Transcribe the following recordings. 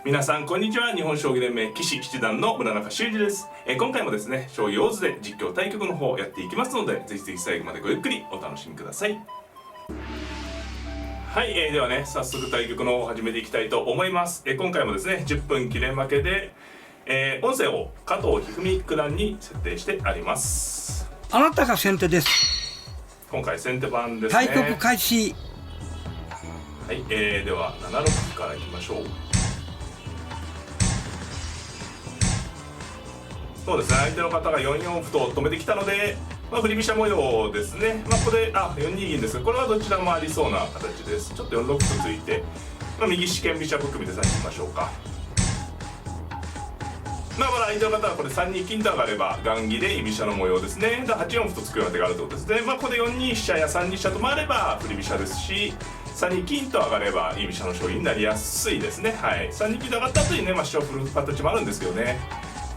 皆さんこんにちは。日本将棋連盟棋士七段の村中修司です。今回もですね、将棋オーズで実況対局の方をやっていきますので、ぜひぜひ最後までごゆっくりお楽しみください。はい、ではね、早速対局の方を始めていきたいと思います。今回もですね、10分切れ負けで、音声を加藤一二三九段に設定してあります。あなたが先手です。今回先手番ですね。対局開始。はい、では7六歩からいきましょう。そうですね、相手の方が4四歩と止めてきたので、振り飛車模様ですね。ここで4二銀ですが、これはどちらもありそうな形です。ちょっと4六歩とついて、右四間飛車含みで指してみましょうか。まだ相手の方はこれ3二金と上がれば雁木で居飛車の模様ですね。8四歩とつくような手があるということですね。ここで4二飛車や3二飛車と回れば振り飛車ですし、3二金と上がれば居飛車の将棋になりやすいですね。はい、3二金と上がった後にね、飛車を振る形もあるんですけどね。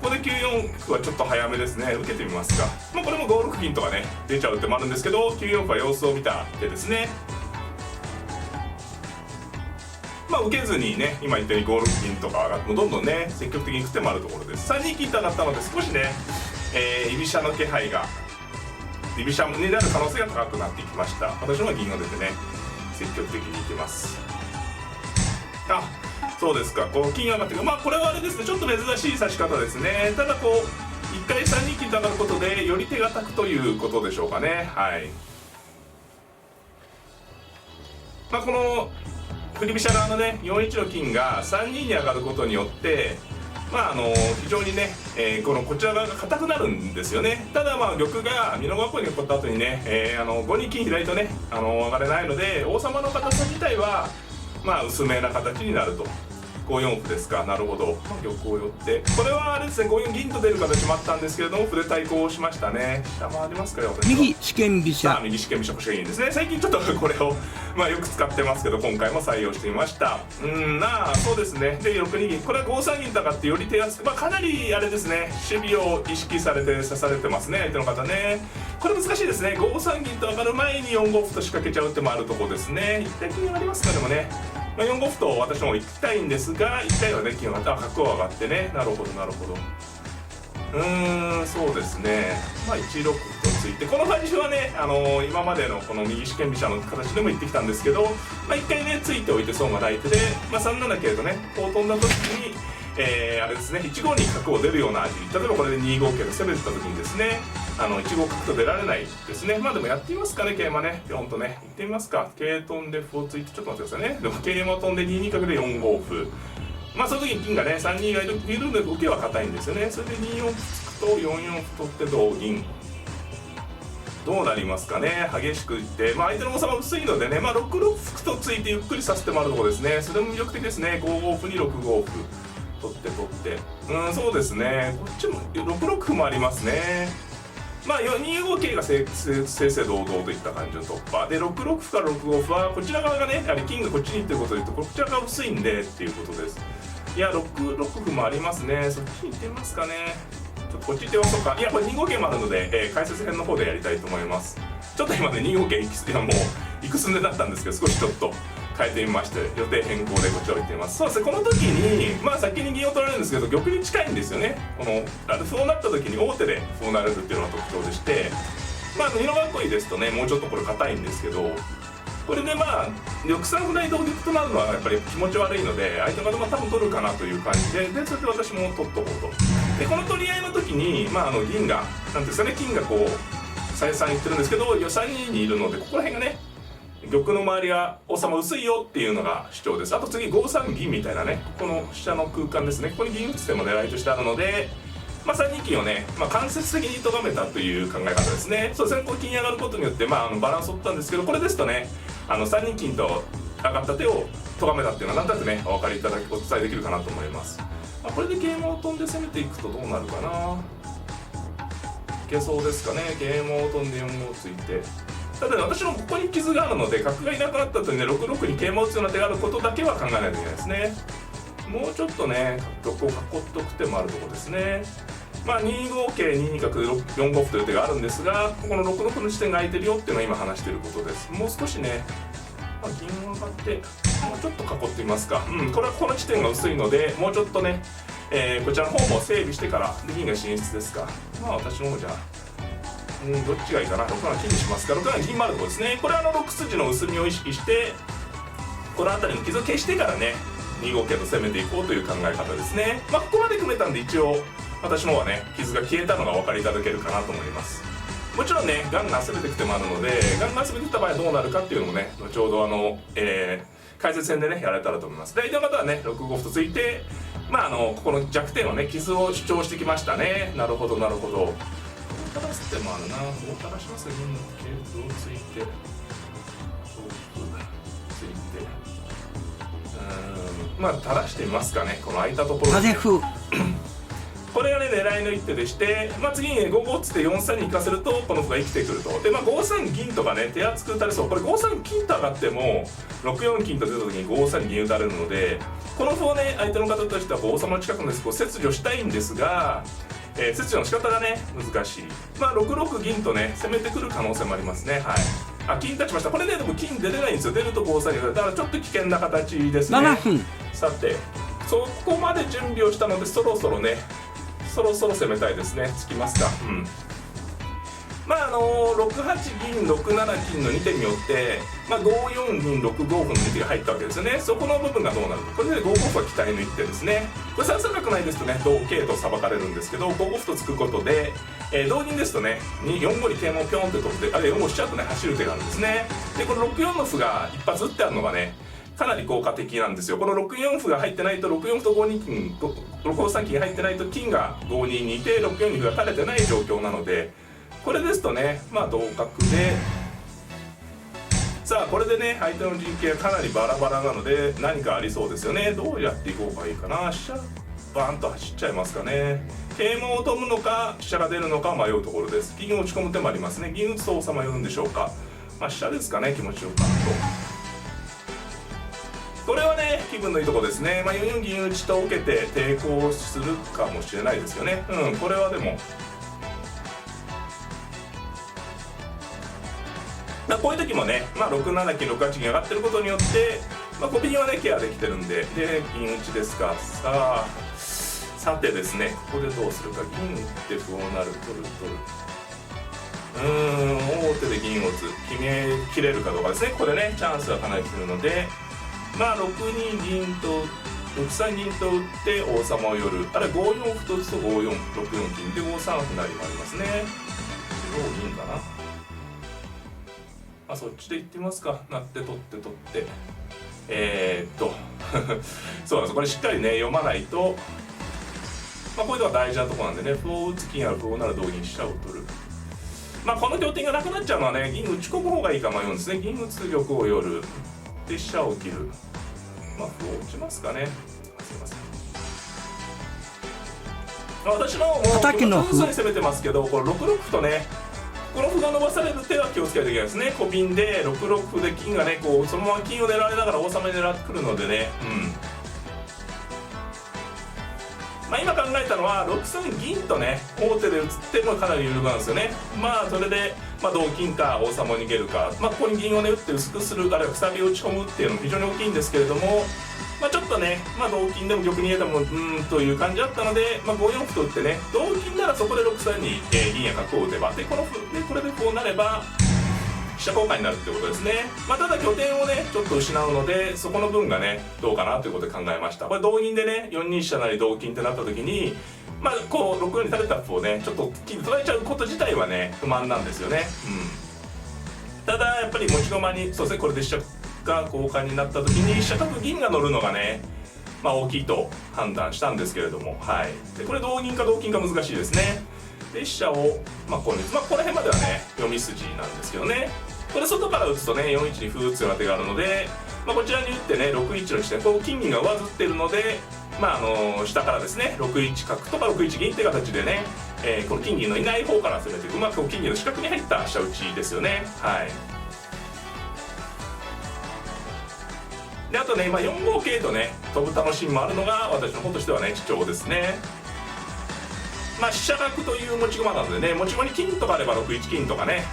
ここで9四歩はちょっと早めですね。受けてみますか。これも5六銀とかね出ちゃう手もあるんですけど、9四歩は様子を見た手ですね。受けずにね、今言ったように5六銀とか上がってもどんどんね積極的にいく手もあるところです。3二金と上がったので少しね、居飛車の気配が居飛車になる可能性が高くなってきました。私も銀を出てね積極的にいきます。そうですか、こう金上がってこれはあれですね、ちょっと珍しい指し方ですね。ただこう一回3二金と上がることでより手堅くということでしょうかね。はい、この振り飛車側のね4一の金が3二に上がることによって非常にね、こちら側が硬くなるんですよね。ただ玉が美濃囲いに起こった後にね、5二金左とね上がれないので、王様の硬さ自体は薄めな形になると。5四歩ですか。なるほど。玉を寄って、これはあれですね、5四銀と出る形もあったんですけれども、歩で対抗しましたね。下回りますかよ、私は。右四間飛車。右四間飛車腰がいいんですね。最近ちょっとこれをよく使ってますけど、今回も採用してみました。そうですね。で6二銀、これは5三銀とかってより手厚く、かなりあれですね、守備を意識されて指されてますね、相手の方ね。これ難しいですね。5三銀と上がる前に4五歩と仕掛けちゃう手もあるところですね。一体金上がりますか。でもね、4五歩と私も行きたいんですが、1回はね金を角を上がってね。なるほどなるほど。そうですね。1六歩とついて、この配置はね、今までのこの右四間飛車の形でも言ってきたんですけど、1回ねついておいて損がない手で、3七桂とねこう飛んだ時に、あれですね、1五に角を出るような味、例えばこれで2五桂と攻めてた時にですね、1五角と出られないですね。でもやってみますかね、桂馬ね。ピョンとね、行ってみますか。桂飛んで歩をついて、ちょっと待ってくださいね。でも桂馬飛んで2二角で4五歩。その時に金がね、3二がいるので受けは硬いんですよね。それで2四歩つくと4四歩取って同銀。どうなりますかね。激しくいって、相手の王様薄いのでね、6六歩とついてゆっくりさせてもらうところですね。それも魅力的ですね。5五歩に6五歩。取ってそうですね、こっちも6六歩もありますね。2五桂が正々堂々といった感じの突破で、6六歩から6五歩はこちら側がね、やはり金がこっちに行ってることで言うとこちらが薄いんでっていうことです。いや6六歩もありますね。そっちに行ってみますかね。ちょっとこっち行ってみましょうか。いやこれ2五桂もあるので、解説編の方でやりたいと思います。ちょっと今ね2五桂もう行く寸前だったんですけど、少しちょっと変えてみまして、予定変更でこちらを置いています。そうですね、この時に先に銀を取られるんですけど、玉に近いんですよね。この歩をなった時に王手で歩を成れるっていうのが特徴でして、美濃囲いですとねもうちょっとこれ硬いんですけど、これで玉3歩成同玉となるのはやっぱり気持ち悪いので、相手の方も多分取るかなという感じで、それで私も取っとこうと。でこの取り合いの時に銀がなんですかね、金がこう再三言ってるんですけど、3二にいるので、ここら辺がね玉の周りが王様薄いよっていうのが主張です。あと次5三銀みたいなね、この下の空間ですね、ここに銀打つ手も狙いとしてあるので、3二金をね、間接的に咎めたという考え方ですね。そうですね、こう金上がることによってバランスを取ったんですけど、これですとね3二金と上がった手を咎めたっていうのはなんとなくねお分かりいただきお伝えできるかなと思います。これで桂馬を飛んで攻めていくとどうなるかな。いけそうですかね。桂馬を飛んで4五ついて、ただ私のここに傷があるので、角がいなくなった後にね6六に桂馬を打つような手があることだけは考えないといけないですね。もうちょっとね玉を囲っておく手もあるところですね。2五桂2二角4五歩という手があるんですが、ここの6六の地点が空いてるよっていうのは今話していることです。もう少しね銀を上がってもうちょっと囲ってみますか。これはこの地点が薄いのでもうちょっとね、こちらの方も整備してからで銀が進出ですか。私の方じゃどっちがいいかな。6七金にしますか。6七銀もあるところですね。これは6筋の薄みを意識してこの辺りの傷を消してからね2五桂と攻めていこうという考え方ですね。ここまで組めたんで一応私の方はね傷が消えたのがお分かりいただけるかなと思います。もちろんねガンガン攻めていく手もあるのでガンガン攻めていった場合はどうなるかっていうのもね後ほど解説戦でねやられたらと思います。で相手の方はね6五歩とついてここの弱点をね傷を主張してきましたね。なるほどなるほど。垂らす手もあるな。垂らしますよ。銀の桂をついて垂らしてみますかね。この空いたところ風風これがね狙いの一手でして、次にね5五つって4三に行かせるとこの歩が生きてくると。で5三銀とかね手厚く打たれそう。これ5三金と上がっても6四金と出た時に5三に銀打たれるのでこの歩をね相手の方としては王様の近くのこう切除したいんですが、切除の仕方がね難しい。6六銀とね攻めてくる可能性もありますね。金立ちました。これねでも金出れないんですよ。出ると5三にだからちょっと危険な形ですね。7分。さてそこまで準備をしたのでそろそろ攻めたいですね。つきますか。6八銀6七金の2手によって5四銀6五歩の2手が入ったわけですよね。そこの部分がどうなるか。これで5五歩は期待の1手ですね。これ3三角ないですとね同桂とさばかれるんですけど5五歩とつくことで、同銀ですとね4五に桂馬をピョンって取ってあるいは4五しちゃうとね走る手があるんですね。でこの6四の歩が一発打ってあるのがねかなり効果的なんですよ。この6四歩が入ってないと6四歩と5二金6三金が入ってないと金が5二にいて6四に歩が垂れてない状況なのでこれですとね同角でさあこれでね相手の陣形がかなりバラバラなので何かありそうですよね。どうやっていこうかいいかな。飛車バーンと走っちゃいますかね。桂馬を飛ぶのか飛車が出るのか迷うところです。銀を打ち込む手もありますね。銀打つと王様寄るんでしょうか。飛車ですかね。気持ちよくとこれはね気分のいいとこですね。4四銀打ちと受けて抵抗するかもしれないですよね。これはでもこういう時もね、6七金6八銀上がってることによって小銀はねケアできてるんで銀打ちですか。さてですねここでどうするか。銀打って歩をなる取る王手で銀を打つ決めきれるかどうかですね。これねチャンスはかなり来るので6二銀と6三銀と打って王様を寄るあるいは5四歩と打つと5四6四金で5三歩成もありますね。同銀かな。そっちでいってみますか。なって取ってそうなんです。これしっかりね読まないとこういうのが大事なところなんでね歩を打つ金ある歩をなる同銀飛車を取るこの拠点がなくなっちゃうのはね銀打ち込む方がいいか迷うんですね。銀打つ玉を寄るで飛車を切る歩を打ちますかね。すいません私の方も上手に攻めてますけどこれ6六歩とねこの歩が伸ばされる手は気をつけないといけないですね。小瓶で6六歩で金がねそのまま金を狙われながら王様に狙ってくるのでね今考えたのは6三銀とね王手で打つってもかなり有力なんですよね。それで同金か王様を逃げるかここに銀をね打って薄くするあるいはくさびを打ち込むっていうのも非常に大きいんですけれどもちょっとね同金でも玉に入れてもという感じだったので5四歩と打ってね同金ならそこで6三に銀や角を打てばでこれでこうなれば飛車交換になるってことですね。ただ拠点をねちょっと失うのでそこの分がねどうかなということで考えました。これ同銀でね4二飛車成同金ってなった時にこう6四に垂れた歩をねちょっと金で取られちゃうこと自体はね不満なんですよね。ただやっぱり持ち駒にそうですねこれで飛車が交換になった時に飛車角銀が乗るのがね大きいと判断したんですけれどもでこれ同銀か同金か難しいですね。で飛車をここの辺まではね読み筋なんですけどねこれ外から打つとね4一に歩打つような手があるのでこちらに打ってね6一の地点こう金銀が上ずってるので下からですね6一角とか6一銀って形でね、この金銀のいない方から攻めてうまく金銀の四角に入った飛車打ちですよね。であとね4五桂とね飛ぶ楽しみもあるのが私の方としてはね貴重ですね。飛車角という持ち駒なのでね持ち駒に金とかあれば6一金とかね、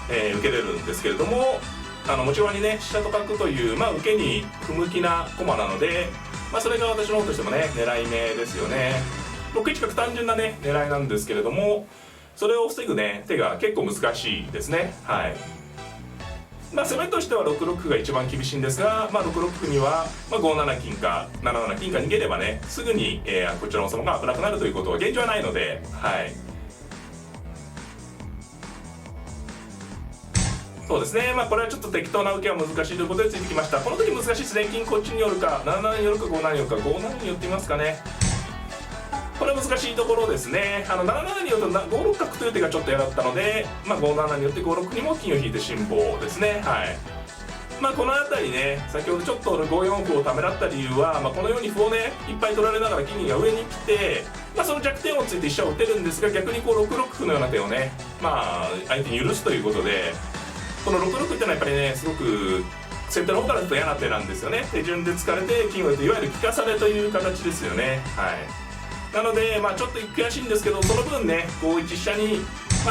受けれるんですけれども持ち側にね飛車と角という、受けに不向きな駒なので、それが私の方としてもね狙い目ですよね。6一角単純なね狙いなんですけれども、それを防ぐね手が結構難しいですね。はい。攻めとしては6六歩が一番厳しいんですが、6六歩には、5七金か7七金か逃げればねすぐに、こちらの王様が危なくなるということは現状はないので、はい。そうですね、これはちょっと適当な受けは難しいということでついてきました。この時難しいですね。金こっちに寄るか7七に寄るか5七に寄るか5七に寄ってみますかね。これは難しいところですね。7七によると5六角という手がちょっと嫌だったので、5七によって5六にも金を引いて辛抱ですね。はい。この辺りね、先ほどちょっと5四歩をためらった理由は、このように歩をねいっぱい取られながら金が上に来て、その弱点をついて飛車を打てるんですが、逆にこう6六歩のような手をね相手に許すということで、この6六っていうのはやっぱりねすごく先手の方からすると嫌な手なんですよね。手順で疲れて金を打っていわゆる利かされという形ですよね。はい。なのでちょっと悔しいんですけど、その分ね5一飛車に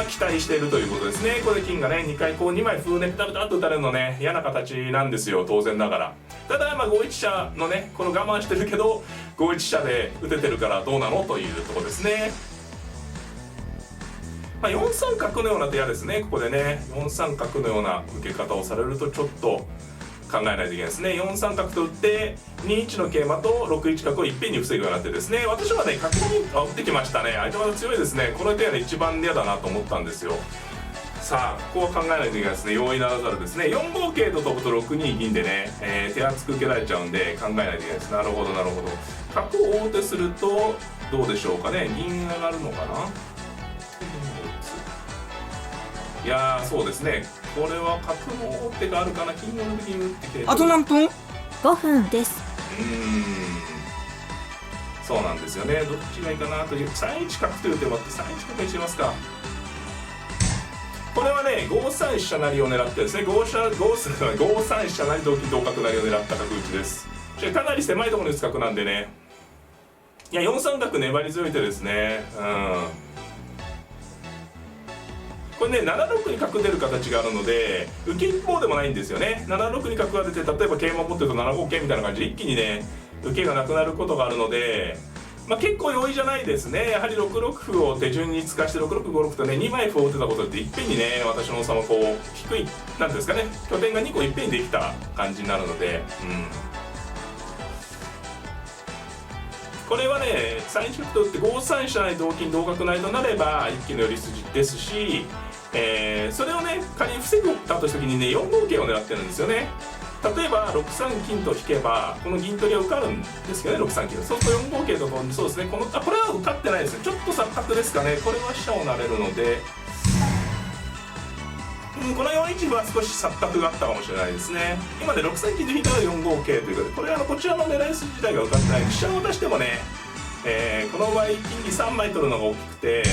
期待しているということですね。これで金がね2回こう2枚歩ねピタピタっと打たれるのね嫌な形なんですよ、当然ながら。ただ5一飛車のねこの我慢してるけど5一飛車で打ててるからどうなのというところですね。4三角のような手はですね、ここでね4三角のような受け方をされるとちょっと考えないといけないですね。4三角と打って2一の桂馬と6一角をいっぺんに防ぐようになってですね、私はね角に打ってきましたね。相手は強いですね。この手はね一番嫌だなと思ったんですよ。さあここは考えないといけないですね。容易ならざるですね。4五桂と飛ぶと6二銀でね、手厚く受けられちゃうんで考えないといけないです。なるほどなるほど。角を王手するとどうでしょうかね。銀上がるのかな。いやそうですね、これは角の王手があるかな。金を抜きに打ってきて、あと何分5分です。そうなんですよね。どっちがいいかなという。3一角という手もあって3一角にしますか。これはね5三飛車成を狙ってですね、5三飛車成同金同角成を狙った角打ちです。かなり狭いところに打つ角なんでね、いや4三角粘り強い手ですね。これね7六に角出る形があるので受け一方でもないんですよね。7六に角が出て、例えば桂馬を持ってると7五桂みたいな感じで一気にね受けがなくなることがあるので、結構容易じゃないですね。やはり6六歩を手順に使わして6六5六とね2枚歩を打てたことでいっぺんにね私の王様こう低いなんですかね拠点が2個いっぺんにできた感じになるので、これはね3一角と打って5三飛車成同金同角成となれば一気の寄り筋ですし、それをね仮に防ぐだとした時にね4五桂を狙ってるんですよね。例えば6三金と引けばこの銀取りは受かるんですけどね、6三金。そうすると4五桂と飛んで、そうですね、これは受かってないですね。ちょっと錯覚ですかね。これは飛車を成れるので、この4一歩は少し錯覚があったかもしれないですね。今で6三金で引いたら4五桂ということで、これこちらの狙い筋自体が受かってない。飛車を渡してもね、この場合金に3枚取るのが大きくて、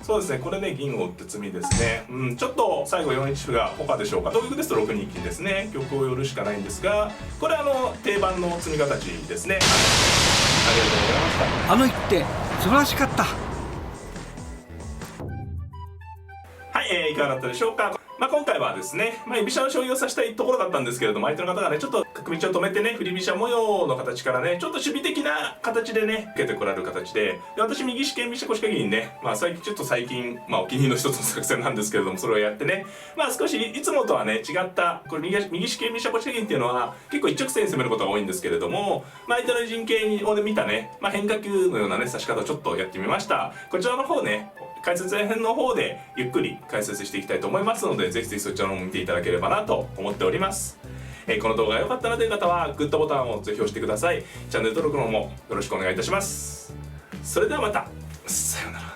そうですね、これね銀を打って詰みですね。ちょっと最後4一歩が他でしょうか。同玉ですと6二金ですね。玉を寄るしかないんですが、これ定番の詰み形ですね。ありがとうございました。あの一手素晴らしかった。はい、いかがだったでしょうか。今回はですね、居飛車の将棋を指したいところだったんですけれども、相手の方がねちょっと角道を止めてね振り飛車模様の形からねちょっと守備的な形でね受けてこられる形で、私右四間飛車腰掛けにね最近お気に入りの一つの作戦なんですけれども、それをやってね少しいつもとはね違ったこれ右四間飛車腰掛けっていうのは結構一直線に攻めることが多いんですけれども、相手の陣形を見たね変化球のようなね指し方をちょっとやってみました。こちらの方ね解説編の方でゆっくり解説していきたいと思いますので、ぜひぜひそちらの方も見ていただければなと思っております。この動画が良かったなという方はグッドボタンをぜひ押してください。チャンネル登録の方もよろしくお願いいたします。それではまた、さようなら。